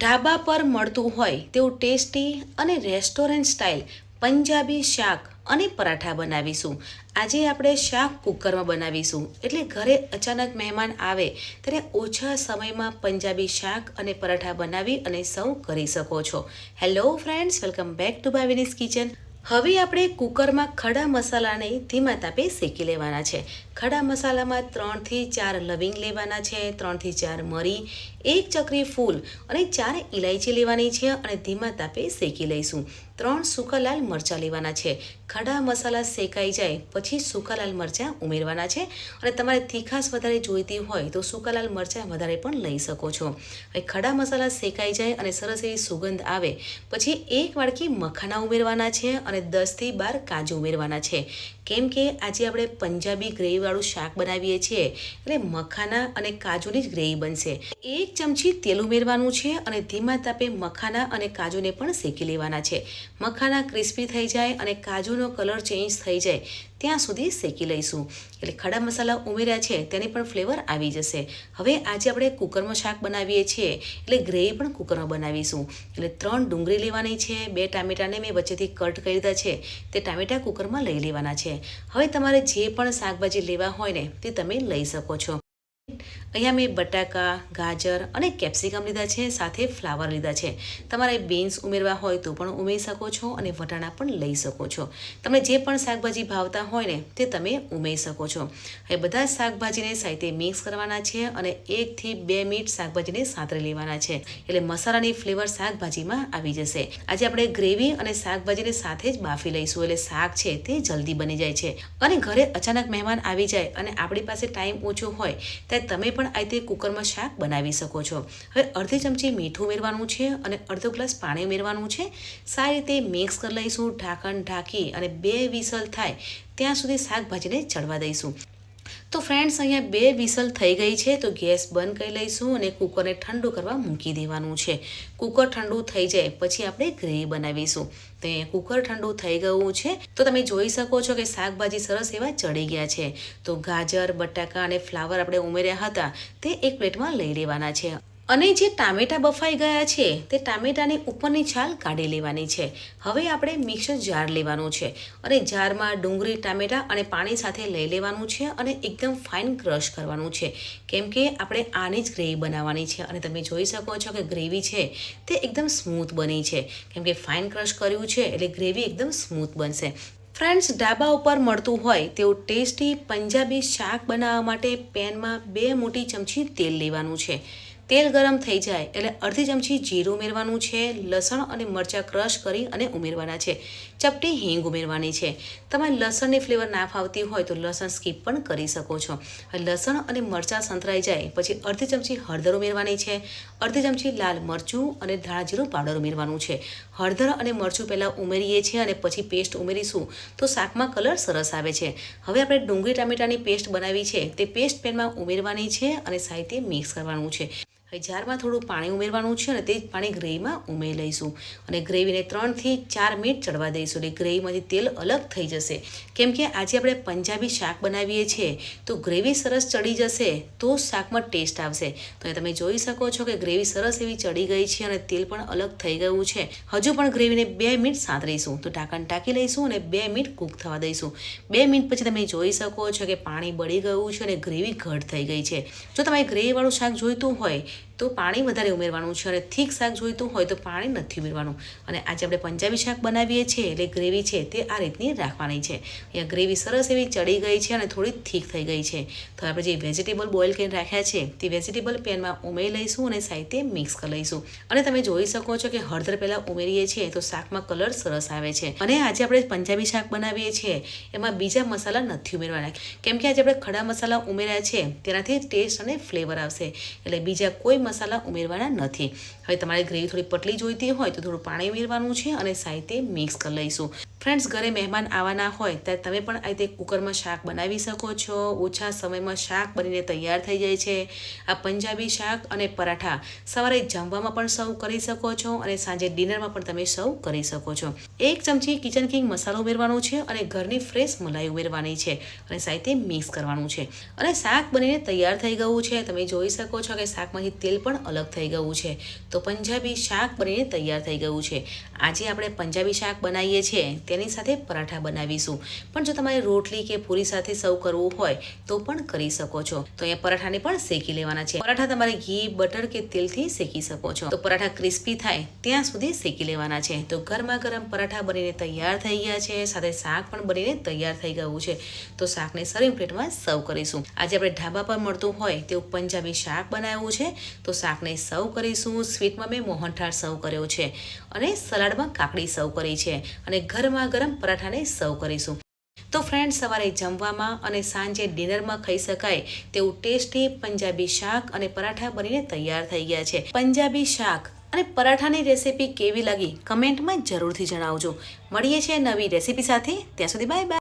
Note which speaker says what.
Speaker 1: ઢાબા પર મળતું હોય તેવું ટેસ્ટી અને રેસ્ટોરન્ટ સ્ટાઇલ પંજાબી શાક અને પરાઠા બનાવીશું. આજે આપણે શાક કુકરમાં બનાવીશું, એટલે ઘરે અચાનક મહેમાન આવે ત્યારે ઓછા સમયમાં પંજાબી શાક અને પરાઠા બનાવી અને સર્વ કરી શકો છો. Hello friends, welcome back to Bhavini's kitchen. હવે આપણે કુકરમાં ખડા મસાલાને ધીમા તાપે શેકી લેવાના છે. ખડા મસાલામાં 3 થી 4 લવિંગ લેવાના છે, 3 થી 4 મરી, 1 ચકરી ફૂલ અને 4 ઇલાયચી લેવાની છે અને ધીમા તાપે શેકી લઈશું. 3 સૂકા લાલ મરચાં લેવાના છે. ખડા મસાલા શેકાઈ જાય પછી સૂકા લાલ મરચાં ઉમેરવાના છે અને તમારે તીખાશ વધારે જોઈતી હોય તો સૂકા લાલ મરચાં વધારે પણ લઈ શકો છો. હવે ખડા મસાલા શેકાઈ જાય અને સરસ એવી સુગંધ આવે પછી 1 વાડકી મખાના ઉમેરવાના છે અને 10 થી 12 કાજુ ઉમેરવાના છે. કેમ કે આજે આપણે પંજાબી ગ્રેવીવાળું શાક બનાવીએ છીએ એટલે મખાના અને કાજુની જ ગ્રેવી બનશે. 1 ચમચી તેલ ઉમેરવાનું છે અને ધીમા તાપે મખાના અને કાજુને પણ શેકી લેવાના છે. મખાના ક્રિસ્પી થઈ જાય અને કાજુનો કલર ચેન્જ થઈ જાય ત્યાં સુધી શેકી લઈશું. એટલે ખડા મસાલા ઉમેર્યા છે તેની પણ ફ્લેવર આવી જશે. હવે આજે આપણે કુકરમાં શાક બનાવીએ છીએ એટલે ગ્રેવી પણ કુકરમાં બનાવીશું. એટલે 3 ડુંગળી લેવાની છે, 2 ટામેટાને મેં વચ્ચેથી કટ કરી દીધા છે તે ટામેટા કુકરમાં લઈ લેવાના છે. હવે તમારે જે પણ શાકભાજી લેવા હોય ને તે તમે લઈ શકો છો. અહીંયા મેં બટાકા, ગાજર અને કેપ્સિકમ લીધા છે, સાથે ફ્લાવર લીધા છે. તમારે બીન્સ ઉમેરવા હોય તો પણ ઉમેરી શકો છો અને વટાણા પણ લઈ શકો છો. તમને જે પણ શાકભાજી ભાવતા હોય ને તે તમે ઉમેરી શકો છો. હવે બધા શાકભાજીને સાથે મિક્સ કરવાના છે અને 1 થી 2 મિનિટ શાકભાજીને સાંતળી લેવાના છે, એટલે મસાલાની ફ્લેવર શાકભાજીમાં આવી જશે. આજે આપણે ગ્રેવી અને શાકભાજીને સાથે જ બાફી લઈશું, એટલે શાક છે તે જલ્દી બની જાય છે. અને ઘરે અચાનક મહેમાન આવી જાય અને આપણી પાસે ટાઈમ ઓછો હોય ત્યારે તમે પણ આ રીતે કુકરમાં શાક બનાવી શકો છો. હવે અડધી ચમચી મીઠું ઉમેરવાનું છે અને અડધો ગ્લાસ પાણી ઉમેરવાનું છે. સારી રીતે મિક્સ કરી લઈશું. ઢાંકણ ઢાંકી અને 2 વિસલ થાય ત્યાં સુધી શાકભાજીને ચડવા દઈશું. તો ફ્રેન્ડ્સ, અહીંયા 2 વિસલ થઈ ગઈ છે તો ગેસ બંધ કરી લઈશું અને કુકરને ઠંડુ કરવા મૂકી દેવાનું છે. કુકર ઠંડુ થઈ જાય પછી આપણે ગ્રેવી બનાવીશું. તો અહીંયા કુકર ઠંડુ થઈ ગયું છે તો તમે જોઈ શકો છો કે શાકભાજી સરસ એવા ચડી ગયા છે. તો ગાજર, બટાકા અને ફ્લાવર આપણે ઉમેર્યા હતા તે એક પ્લેટમાં લઈ લેવાના છે. અને જે ટામેટા બફાઈ ગયા છે તે ટામેટાની ઉપરની છાલ કાઢી લેવાની છે. હવે આપણે મિક્સર જાર લેવાનું છે અને જારમાં ડુંગળી, ટામેટા અને પાણી સાથે લઈ લેવાનું છે અને એકદમ ફાઇન ક્રશ કરવાનું છે. કેમ કે આપણે આની જ ગ્રેવી બનાવવાની છે અને તમે જોઈ શકો છો કે ગ્રેવી છે તે એકદમ સ્મૂથ બની છે. કેમ કે ફાઇન ક્રશ કર્યું છે એટલે ગ્રેવી એકદમ સ્મૂથ બનશે. ફ્રેન્ડ્સ, ઢાબા ઉપર મળતું હોય તેવું ટેસ્ટી પંજાબી શાક બનાવવા માટે પેનમાં 2 મોટી ચમચી તેલ લેવાનું છે. તેલ ગરમ થઈ જાય એટલે અડધી ચમચી જીરું ઉમેરવાનું છે. લસણ અને મરચાં ક્રશ કરી અને ઉમેરવાના છે. ચપટી હિંગ ઉમેરવાની છે. તમારે લસણની ફ્લેવર ના ફાવતી હોય તો લસણ સ્કીપ પણ કરી શકો છો. લસણ અને મરચાં સંતરાઈ જાય પછી અડધી ચમચી હળદર ઉમેરવાની છે. અડધી ચમચી લાલ મરચું અને ધાણા જીરું પાવડર ઉમેરવાનું છે. હળદર અને મરચું પહેલાં ઉમેરીએ છીએ અને પછી પેસ્ટ ઉમેરીશું તો શાકમાં કલર સરસ આવે છે. હવે આપણે ડુંગળી ટામેટાની પેસ્ટ બનાવી છે તે પેસ્ટ પેનમાં ઉમેરવાની છે અને સાથે મિક્સ કરવાનું છે. હવે જારમાં થોડું પાણી ઉમેરવાનું છે અને તે જ પાણી ગ્રેવીમાં ઉમેરી લઈશું અને ગ્રેવીને 3 થી 4 મિનિટ ચડવા દઈશું. એટલે ગ્રેવીમાંથી તેલ અલગ થઈ જશે. કેમ કે આજે આપણે પંજાબી શાક બનાવીએ છીએ તો ગ્રેવી સરસ ચડી જશે તો શાકમાં ટેસ્ટ આવશે. તો તમે જોઈ શકો છો કે ગ્રેવી સરસ એવી ચડી ગઈ છે અને તેલ પણ અલગ થઈ ગયું છે. હજુ પણ ગ્રેવીને 2 મિનિટ સાંતળીશું. તો ઢાંકણ ઢાંકી લઈશું અને 2 મિનિટ કૂક થવા દઈશું. 2 મિનિટ પછી તમે જોઈ શકો છો કે પાણી બળી ગયું છે અને ગ્રેવી ઘટ થઈ ગઈ છે. જો તમારે ગ્રેવીવાળું શાક જોઈતું હોય તો પાણી વધારે ઉમેરવાનું છે અને થીક શાક જોઈતું હોય તો પાણી નથી ઉમેરવાનું. અને આજે આપણે પંજાબી શાક બનાવીએ છીએ એટલે ગ્રેવી છે તે આ રીતની રાખવાની છે. અહીંયા ગ્રેવી સરસ એવી ચડી ગઈ છે અને થોડી થીક થઈ ગઈ છે. તો આપણે જે વેજીટેબલ બોઇલ કરીને રાખ્યા છે તે વેજીટેબલ પેનમાં ઉમેરી લઈશું અને સાથે મિક્સ કરી લઈશું. અને તમે જોઈ શકો છો કે હળદર પહેલાં ઉમેરીએ છીએ તો શાકમાં કલર સરસ આવે છે. અને આજે આપણે પંજાબી શાક બનાવીએ છીએ એમાં બીજા મસાલા નથી ઉમેરવાના. કેમ કે આજે આપણે ખડા મસાલા ઉમેર્યા છે તેનાથી ટેસ્ટ અને ફ્લેવર આવશે. એટલે બીજા કોઈ મસાલા ઉમેરવાના નથી. હવે તમારે ગ્રેવી થોડી પતલી જોઈતી હોય તો થોડું પાણી ઉમેરવાનું છે અને સાથે મિક્સ કરી લઈશું. ફ્રેન્ડ્સ, ઘરે મહેમાન આવવાના હોય ત્યારે તમે પણ આ રીતે કુકરમાં શાક બનાવી શકો છો. ઓછા સમયમાં શાક બનીને તૈયાર થઈ જાય છે. આ પંજાબી શાક અને પરાઠા સવારે જમવામાં પણ સર્વ કરી શકો છો અને સાંજે ડિનરમાં પણ તમે સર્વ કરી શકો છો. 1 ચમચી કિચન કિંગ મસાલો ઉમેરવાનો છે અને ઘરની ફ્રેશ મલાઈ ઉમેરવાની છે અને સાથે મિક્સ કરવાનું છે અને શાક બનીને તૈયાર થઈ ગયું છે. તમે જોઈ શકો છો કે શાકમાંથી તેલ પણ અલગ થઈ ગયું છે. તો પંજાબી શાક બનીને તૈયાર થઈ ગયું છે. આજે આપણે પંજાબી શાક બનાવીએ છીએ તેની સાથે પરાઠા બનાવીશું. પણ જો તમારે રોટલી કે પૂરી સાથે સર્વ કરવું હોય તો પણ કરી શકો છો. તો અહીંયા પરાઠાને પણ શેકી લેવાના છે. પરાઠા તમારે ઘી, બટર કે તેલથી શેકી શકો છો. તો પરાઠા ક્રિસ્પી થાય ત્યાં સુધી શેકી લેવાના છે. તો ગરમા ગરમ પરાઠા બનીને તૈયાર થઈ ગયા છે. સાથે શાક પણ બનીને તૈયાર થઈ ગયું છે. તો શાકને સર્વિંગ પ્લેટમાં સર્વ કરીશું. આજે આપણે ઢાબા પર મળતું હોય તેવું પંજાબી શાક બનાવ્યું છે. તો શાકને સર્વ કરીશું. સ્વીટમાં મેં મોહનથાળ સર્વ કર્યો છે અને સલાડમાં કાકડી સર્વ કરી છે અને ગરમા ગરમ પરાઠાને સર્વ કરીશું. તો ફ્રેન્ડ, સવારે જમવામાં અને સાંજે ડિનરમાં ખાઈ શકાય તેવું ટેસ્ટી પંજાબી શાક અને પરાઠા બનીને તૈયાર થઈ ગયા છે. પંજાબી શાક અને પરાઠાની રેસીપી કેવી લાગી કમેન્ટમાં જરૂરથી જણાવજો. મળીએ છીએ નવી રેસીપી સાથે. ત્યાં સુધી બાય બાય.